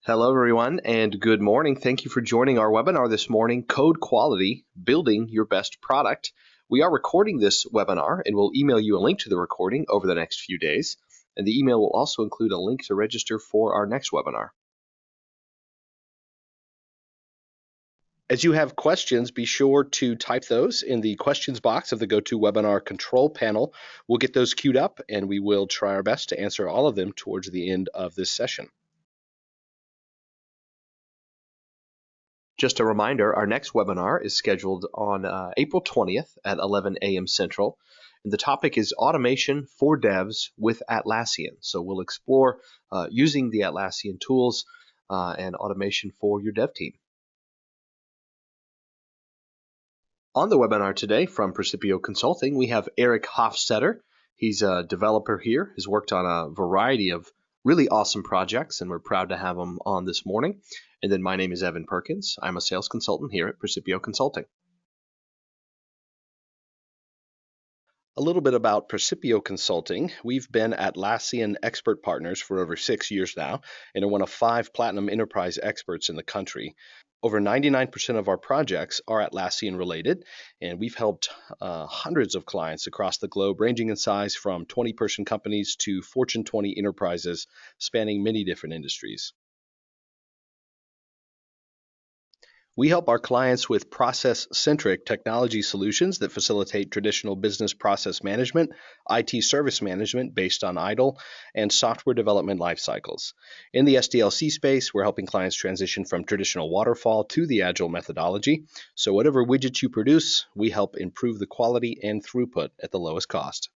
Hello, everyone, and good morning. Thank you for joining our webinar this morning, Code Quality, Building Your Best Product. We are recording this webinar, and we'll email you a link to the recording over the next few days. And the email will also include a link to register for our next webinar. As you have questions, be sure to type those in the questions box of the GoToWebinar control panel. We'll get those queued up, and we will try our best to answer all of them towards the end of this session. Just a reminder, our next webinar is scheduled on April 20th at 11 a.m. Central, and the topic is Automation for Devs with Atlassian. So we'll explore using the Atlassian tools and automation for your dev team. On the webinar today from Priciple Consulting, we have Eric Hofstetter. He's a developer here. He's worked on a variety of really awesome projects, and we're proud to have him on this morning. And then my name is Evan Perkins. I'm a sales consultant here at Priciple Consulting. A little bit about Priciple Consulting. We've been Atlassian expert partners for over 6 years now and are one of 5 platinum enterprise experts in the country. Over 99% of our projects are Atlassian related, and we've helped hundreds of clients across the globe, ranging in size from 20-person companies to Fortune 20 enterprises, spanning many different industries. We help our clients with process-centric technology solutions that facilitate traditional business process management, IT service management based on IDLE, and software development lifecycles. In the SDLC space, we're helping clients transition from traditional waterfall to the Agile methodology. So whatever widgets you produce, we help improve the quality and throughput at the lowest cost.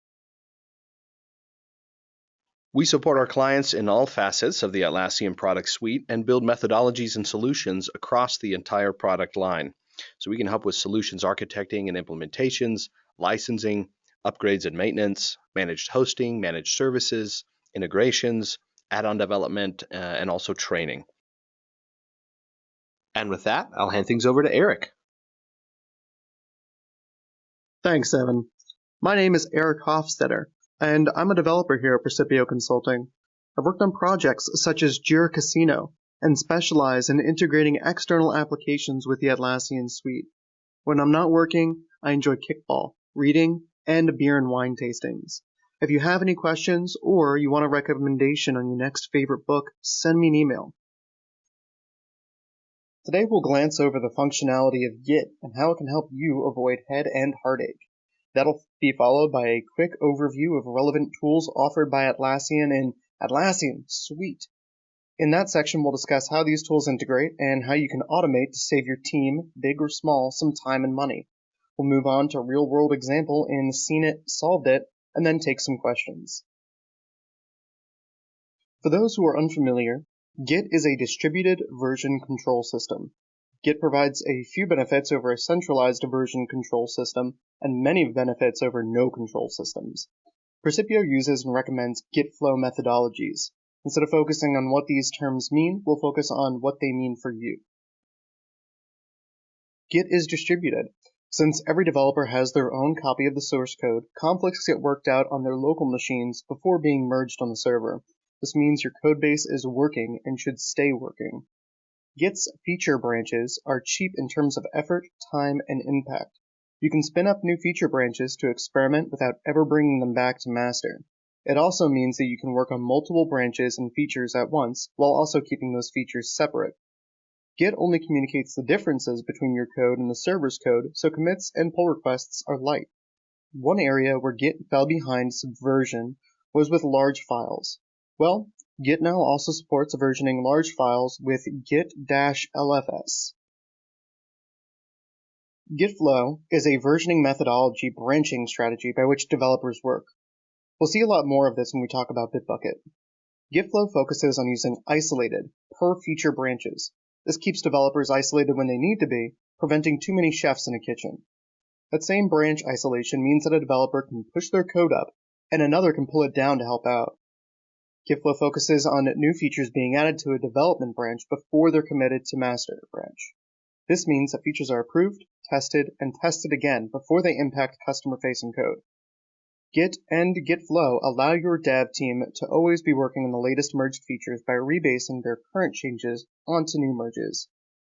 We support our clients in all facets of the Atlassian product suite and build methodologies and solutions across the entire product line. So we can help with solutions architecting and implementations, licensing, upgrades and maintenance, managed hosting, managed services, integrations, add-on development, and also training. And with that, I'll hand things over to Eric. Thanks, Evan. My name is Eric Hofstetter, and I'm a developer here at Priciple Consulting. I've worked on projects such as Jira Casino and specialize in integrating external applications with the Atlassian suite. When I'm not working, I enjoy kickball, reading, and beer and wine tastings. If you have any questions or you want a recommendation on your next favorite book, send me an email. Today we'll glance over the functionality of Git and how it can help you avoid head and heartache. That'll be followed by a quick overview of relevant tools offered by Atlassian in Atlassian Suite. In that section, we'll discuss how these tools integrate and how you can automate to save your team, big or small, some time and money. We'll move on to a real-world example in Seen It, Solved It, and then take some questions. For those who are unfamiliar, Git is a distributed version control system. Git provides a few benefits over a centralized version control system and many benefits over no control systems. Priciple uses and recommends Git Flow methodologies. Instead of focusing on what these terms mean, we'll focus on what they mean for you. Git is distributed. Since every developer has their own copy of the source code, conflicts get worked out on their local machines before being merged on the server. This means your codebase is working and should stay working. Git's feature branches are cheap in terms of effort, time, and impact. You can spin up new feature branches to experiment without ever bringing them back to master. It also means that you can work on multiple branches and features at once while also keeping those features separate. Git only communicates the differences between your code and the server's code, so commits and pull requests are light. One area where Git fell behind Subversion was with large files. Well, Git now also supports versioning large files with git-lfs. Git Flow is a versioning methodology branching strategy by which developers work. We'll see a lot more of this when we talk about Bitbucket. Git Flow focuses on using isolated, per-feature branches. This keeps developers isolated when they need to be, preventing too many chefs in a kitchen. That same branch isolation means that a developer can push their code up, and another can pull it down to help out. Git Flow focuses on new features being added to a development branch before they're committed to master branch. This means that features are approved, tested, and tested again before they impact customer-facing code. Git and Git Flow allow your dev team to always be working on the latest merged features by rebasing their current changes onto new merges.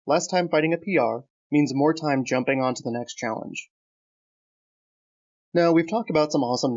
Less time fighting a PR means more time jumping onto the next challenge. Now, we've talked about some awesome